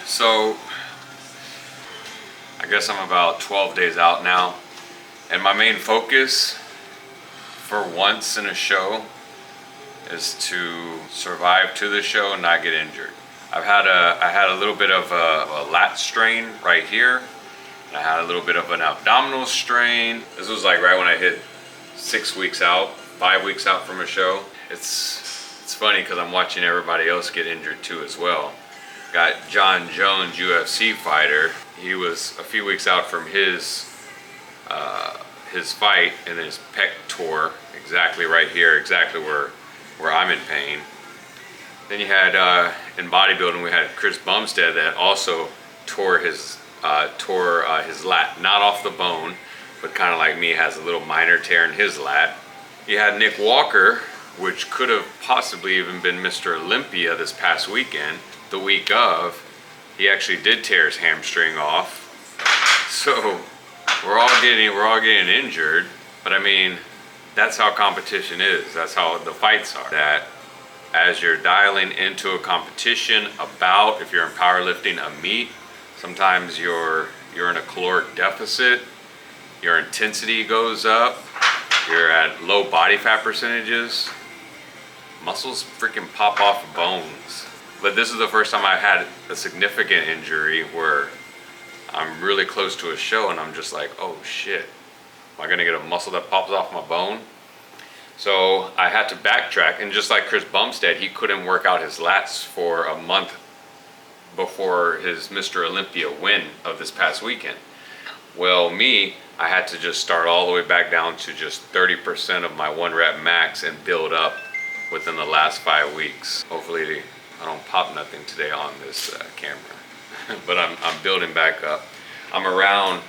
So I guess I'm about 12 days out now, and my main focus for once in a show is to survive to the show and not get injured. I had a little bit of a lat strain right here, and I had a little bit of an abdominal strain. This was like right when I hit 6 weeks out, 5 weeks out from a show. It's funny because I'm watching everybody else get injured too as well. Got John Jones, UFC fighter. He was a few weeks out from his fight, and his pec tore exactly right here, exactly where I'm in pain. Then you had in bodybuilding, we had Chris Bumstead that also tore his lat, not off the bone, but kind of like me, has a little minor tear in his lat. You had Nick Walker, which could have possibly even been Mr. Olympia this past weekend. The week of, he actually did tear his hamstring off. So we're all getting injured, but I mean, that's how competition is. That's how the fights are. That as you're dialing into a competition, about, if you're in powerlifting, a meet, sometimes you're in a caloric deficit, your intensity goes up, you're at low body fat percentages, muscles freaking pop off of bones. But this is the first time I had a significant injury where I'm really close to a show and I'm just like, oh shit, am I gonna get a muscle that pops off my bone? So I had to backtrack, and just like Chris Bumstead, he couldn't work out his lats for a month before his Mr. Olympia win of this past weekend. Well, me, I had to just start all the way back down to just 30% of my 1 rep max and build up within the last 5 weeks. Hopefully I don't pop nothing today on this camera, but I'm building back up. I'm around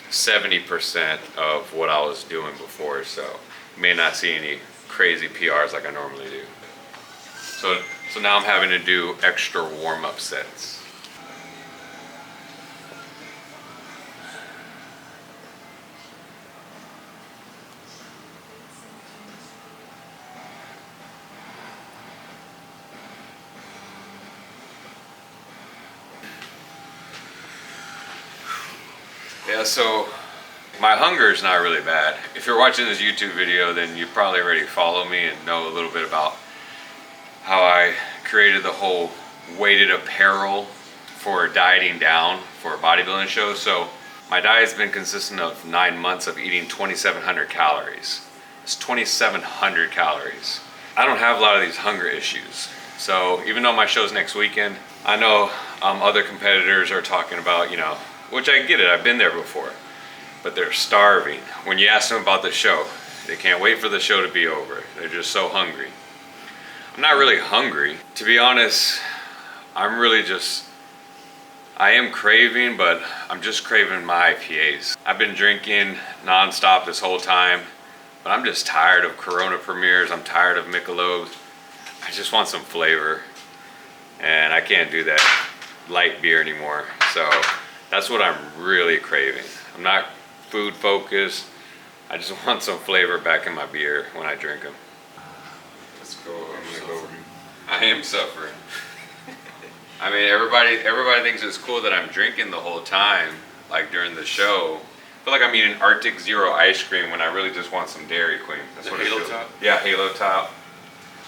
70% of what I was doing before, so you may not see any crazy PRs like I normally do. So now I'm having to do extra warm-up sets. Yeah, so my hunger is not really bad. If you're watching this YouTube video, then you probably already follow me and know a little bit about how I created the whole weighted apparel for dieting down for a bodybuilding show. So my diet's been consistent of 9 months of eating 2,700 calories. It's 2,700 calories. I don't have a lot of these hunger issues. So even though my show's next weekend, I know other competitors are talking about, you know, which I get it, I've been there before, but they're starving. When you ask them about the show, they can't wait for the show to be over. They're just so hungry. I'm not really hungry. To be honest, I am craving, but I'm just craving my IPAs. I've been drinking nonstop this whole time, but I'm just tired of Corona Premiers. I'm tired of Michelob's. I just want some flavor, and I can't do that light beer anymore. So that's what I'm really craving. I'm not food focused. I just want some flavor back in my beer when I drink them. Let's go. I am suffering. I mean, everybody thinks it's cool that I'm drinking the whole time, like during the show. I feel like I'm eating Arctic Zero ice cream when I really just want some Dairy Queen. That's what Halo Top? Yeah, Halo Top.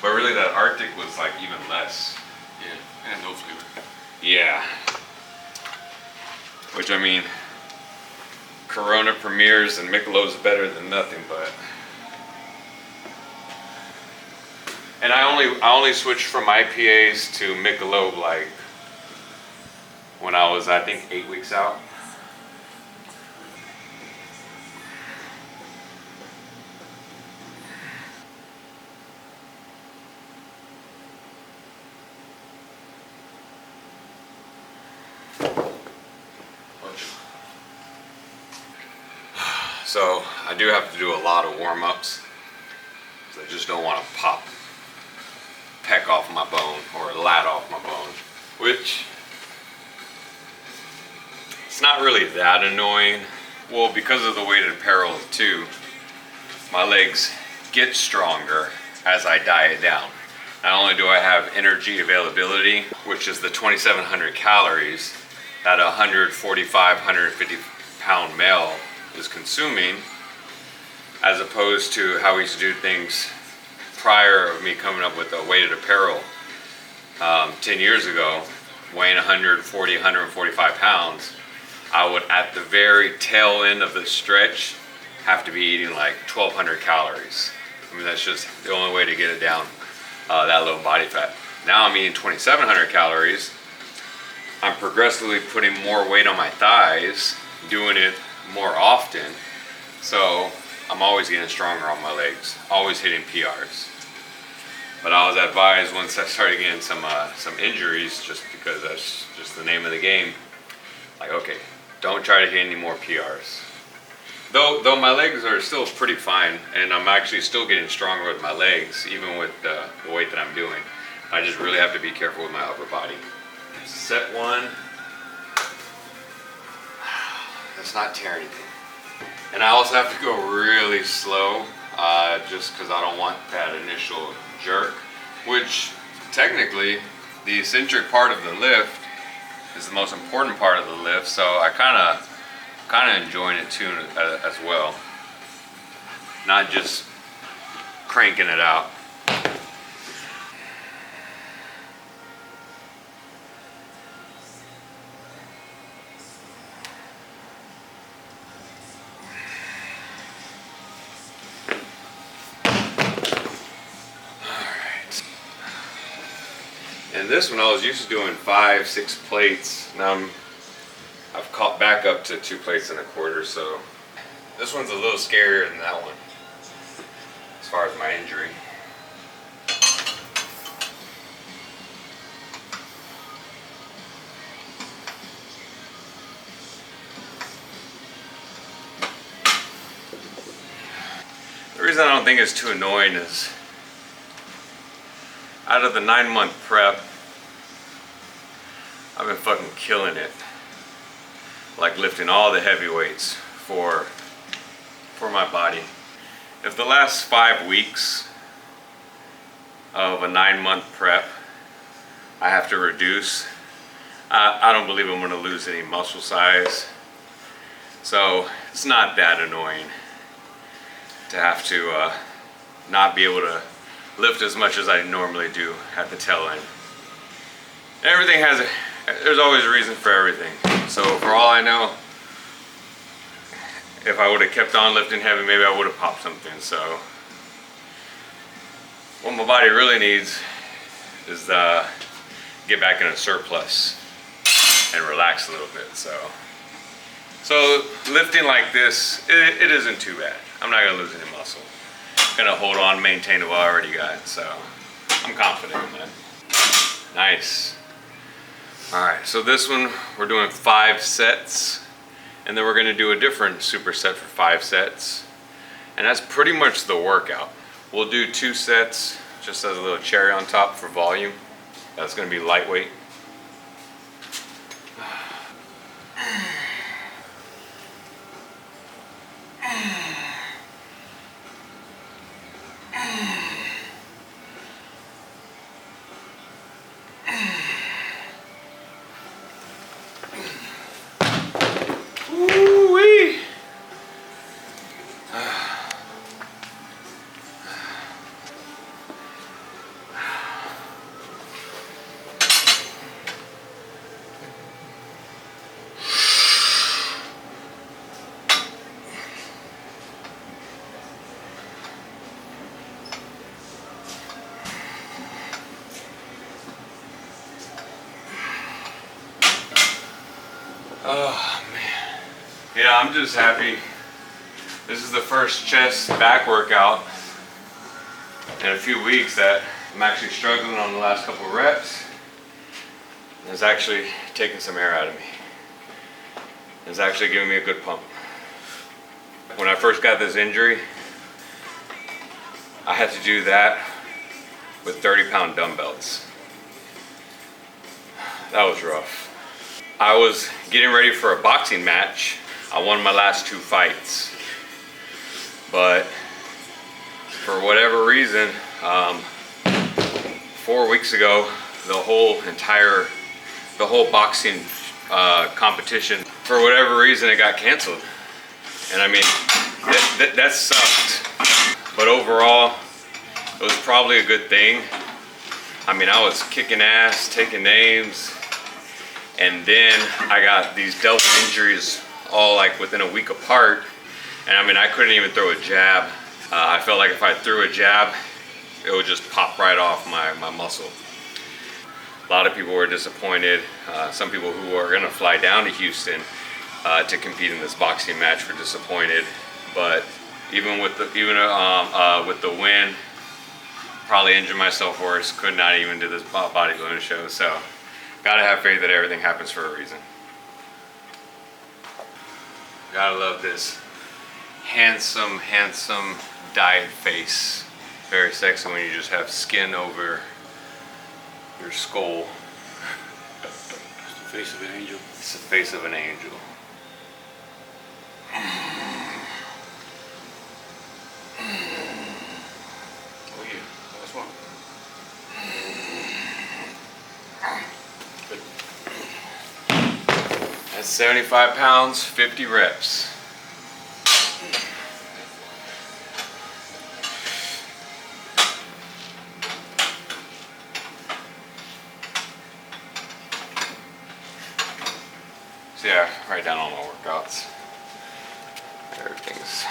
But really that Arctic was like even less. Yeah, and no flavor. Yeah. Which, I mean, Corona Premiers and Michelob's better than nothing, but. And I only switched from IPAs to Michelob like when I was, I think, 8 weeks out. So I do have to do a lot of warm-ups. I just don't want to pop pec off my bone or lat off my bone, which it's not really that annoying. Well, because of the weighted apparel too, my legs get stronger as I diet down. Not only do I have energy availability, which is the 2,700 calories that a 145, 150 pound male is consuming, as opposed to how we used to do things prior of me coming up with a weighted apparel 10 years ago, weighing 140, 145 pounds. I would, at the very tail end of the stretch, have to be eating like 1,200 calories. I mean, that's just the only way to get it down, that low body fat. Now I'm eating 2,700 calories. I'm progressively putting more weight on my thighs, doing it more often. So I'm always getting stronger on my legs, always hitting PRs. But I was advised once I started getting some injuries, just because that's just the name of the game, like, okay, don't try to hit any more PRs. Though my legs are still pretty fine, and I'm actually still getting stronger with my legs, even with the weight that I'm doing. I just really have to be careful with my upper body. Set one. Let's not tear anything. And I also have to go really slow, just because I don't want that initial jerk, which technically the eccentric part of the lift is the most important part of the lift, so I kind of enjoying it too as well, not just cranking it out. And this one I was used to doing 5, 6 plates. Now I've caught back up to 2 plates and a quarter, so this one's a little scarier than that one as far as my injury. The reason I don't think it's too annoying is out of the 9-month prep, I've been fucking killing it. Like lifting all the heavy weights for my body. If the last 5 weeks of a 9-month prep I have to reduce, I don't believe I'm gonna lose any muscle size. So it's not that annoying to have to not be able to lift as much as I normally do at the tail end. Everything there's always a reason for everything. So for all I know, if I would have kept on lifting heavy, maybe I would have popped something. So what my body really needs is get back in a surplus and relax a little bit. So lifting like this, it isn't too bad. I'm not gonna lose any muscle. I'm gonna hold on, maintain what I already got. So I'm confident in that. Nice. All right, so this one we're doing 5 sets, and then we're gonna do a different superset for 5 sets. And that's pretty much the workout. We'll do 2 sets just as a little cherry on top for volume. That's gonna be lightweight. Woo-wee. Oh man. Yeah, I'm just happy. This is the first chest back workout in a few weeks that I'm actually struggling on the last couple of reps. And it's actually taking some air out of me. It's actually giving me a good pump. When I first got this injury, I had to do that with 30-pound dumbbells. That was rough. I was getting ready for a boxing match. I won my last 2 fights. But for whatever reason, 4 weeks ago, the whole boxing competition, for whatever reason, it got canceled. And I mean, that sucked. But overall, it was probably a good thing. I mean, I was kicking ass, taking names, and then I got these double injuries all like within a week apart. And I mean, I couldn't even throw a jab. I felt like if I threw a jab, it would just pop right off my muscle. A lot of people were disappointed. Some people who are gonna fly down to Houston to compete in this boxing match were disappointed. But even with the win, probably injured myself worse. Could not even do this bodybuilding show. So, gotta have faith that everything happens for a reason. Gotta love this handsome, handsome dyed face. Very sexy when you just have skin over your skull. It's the face of an angel. It's the face of an angel. Oh yeah, last one. Good. That's 75 pounds, 50 reps. So yeah, write down all my workouts. Everything's...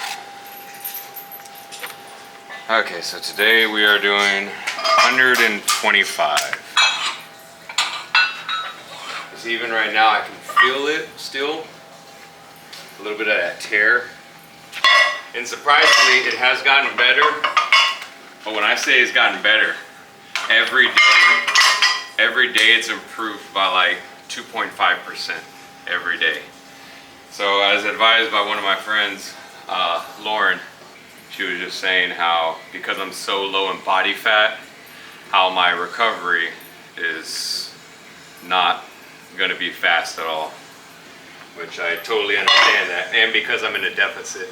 Okay, so today we are doing 125. Because even right now I can feel it still. A little bit of that tear. And surprisingly, it has gotten better. But when I say it's gotten better, every day it's improved by like 2.5% every day. So as advised by one of my friends, Lauren, she was just saying how because I'm so low in body fat, how my recovery is not going to be fast at all, which I totally understand that. And because I'm in a deficit,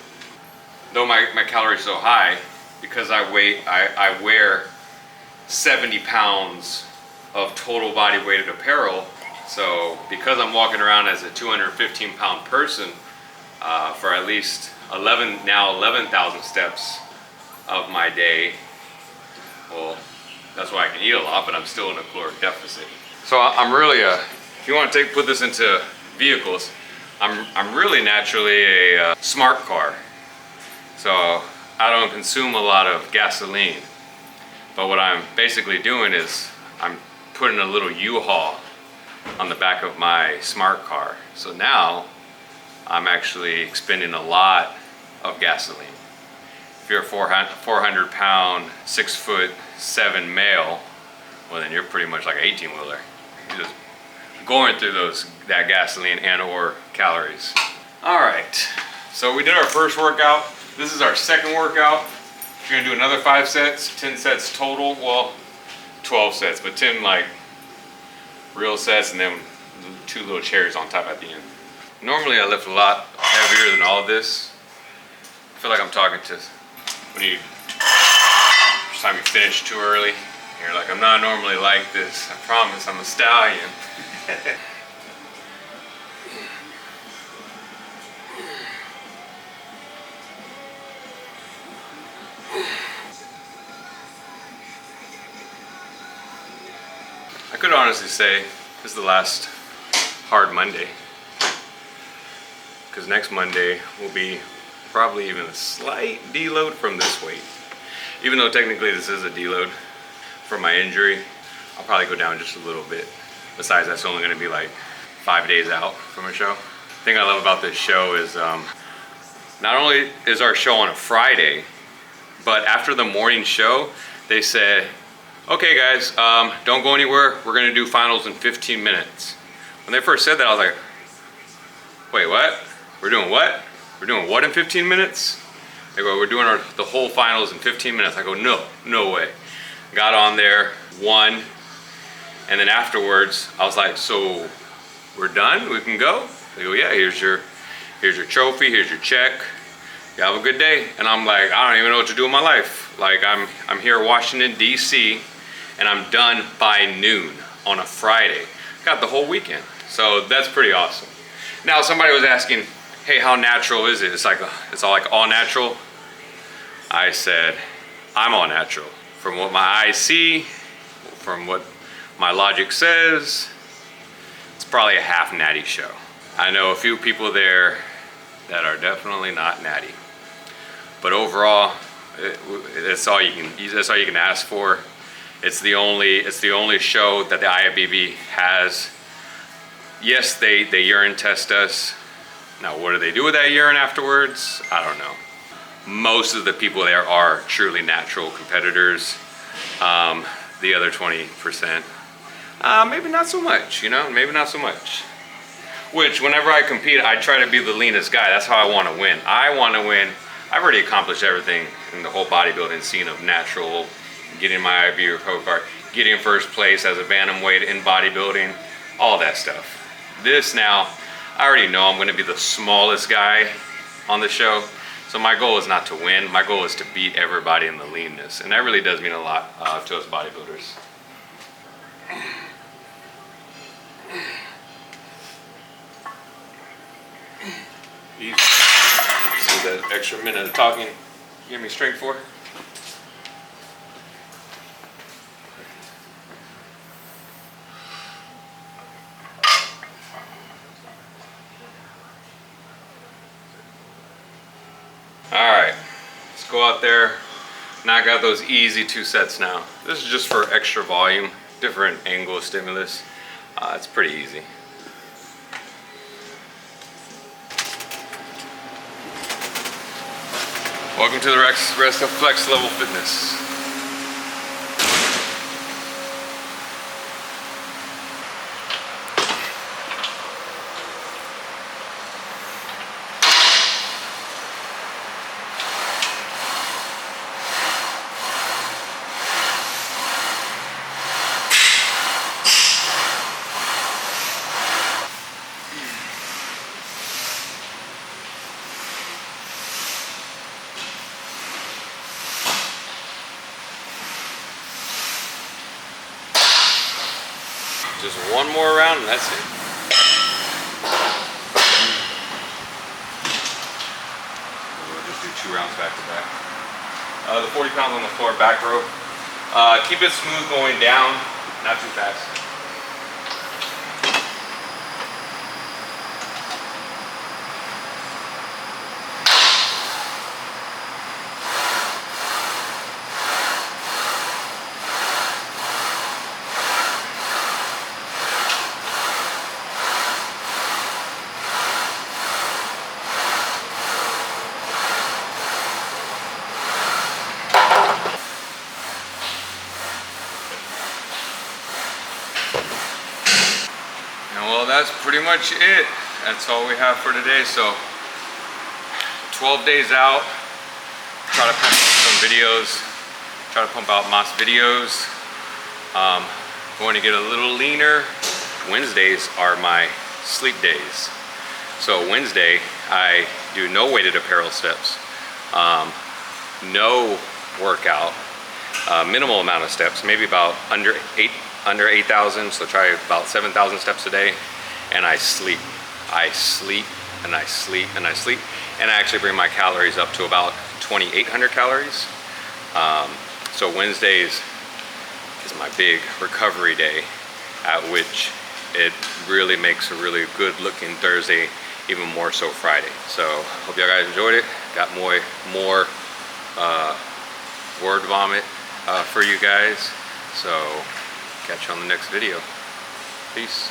though my calories so high, because I wear 70 pounds of total body weighted apparel. So because I'm walking around as a 215 pound person for at least 11,000 steps of my day, well, that's why I can eat a lot, but I'm still in a caloric deficit. So I'm really if you want to put this into vehicles, I'm really naturally a smart car. So I don't consume a lot of gasoline. But what I'm basically doing is I'm putting a little U-Haul on the back of my smart car. So now I'm actually expending a lot of gasoline. If you're a 400 pound, 6'7" male, well then you're pretty much like an 18-wheeler. You're just going through that gasoline and or calories. All right, so we did our first workout. This is our second workout. We're gonna do another 5 sets, 10 sets total. Well, 12 sets, but 10 like real sets and then 2 little cherries on top at the end. Normally I lift a lot heavier than all of this. I feel like I'm talking to when you first time you finish too early. You're like, I'm not normally like this. I promise, I'm a stallion. I could honestly say this is the last hard Monday, because next Monday will be probably even a slight deload from this weight. Even though technically this is a deload from my injury, I'll probably go down just a little bit. Besides, that's only going to be like 5 days out from a show. The thing I love about this show is not only is our show on a Friday, but after the morning show, they said, okay guys, don't go anywhere. We're gonna do finals in 15 minutes. When they first said that, I was like, wait, what? We're doing what? We're doing what in 15 minutes? They go, we're doing the whole finals in 15 minutes. I go, no way. Got on there, won, and then afterwards, I was like, so we're done? We can go? They go, yeah, here's your trophy, here's your check. You have a good day. And I'm like, I don't even know what to do with my life. Like I'm here in Washington, DC, and I'm done by noon on a Friday. Got the whole weekend. So that's pretty awesome. Now somebody was asking, hey, how natural is it? It's like, it's all natural. I said, I'm all natural. From what my eyes see, from what my logic says, it's probably a half natty show. I know a few people there that are definitely not natty. But overall, that's all you can ask for. It's the only show that the IFBB has. Yes, they urine test us. Now, what do they do with that urine afterwards? I don't know. Most of the people there are truly natural competitors. The other 20%, maybe not so much, you know, maybe not so much. Which, whenever I compete, I try to be the leanest guy. That's how I want to win. I want to win. I've already accomplished everything in the whole bodybuilding scene of natural, getting my IFBB pro card, getting first place as a bantamweight in bodybuilding, all that stuff. This now, I already know I'm going to be the smallest guy on the show. So my goal is not to win. My goal is to beat everybody in the leanness. And that really does mean a lot to us bodybuilders. Easy. See that extra minute of talking give me strength for? Alright, let's go out there, knock out those easy 2 sets now. This is just for extra volume, different angle of stimulus. It's pretty easy. Welcome to the rest of Flex Level Fitness. Just one more round and that's it. We'll just do 2 rounds back to back. The 40 pounds on the floor, back row. Keep it smooth going down, not too fast. Well, that's pretty much it. That's all we have for today. So 12 days out, try to pump out some videos, try to pump out Mas videos. Going to get a little leaner. Wednesdays are my sleep days. So Wednesday, I do no weighted apparel steps, no workout, minimal amount of steps, maybe about under 8,000, so try about 7,000 steps a day, and I sleep. I sleep and I sleep and I sleep, and I actually bring my calories up to about 2,800 calories. So Wednesdays is my big recovery day, at which it really makes a really good looking Thursday, even more so Friday. So hope y'all guys enjoyed it. Got more word vomit for you guys. So catch you on the next video. Peace.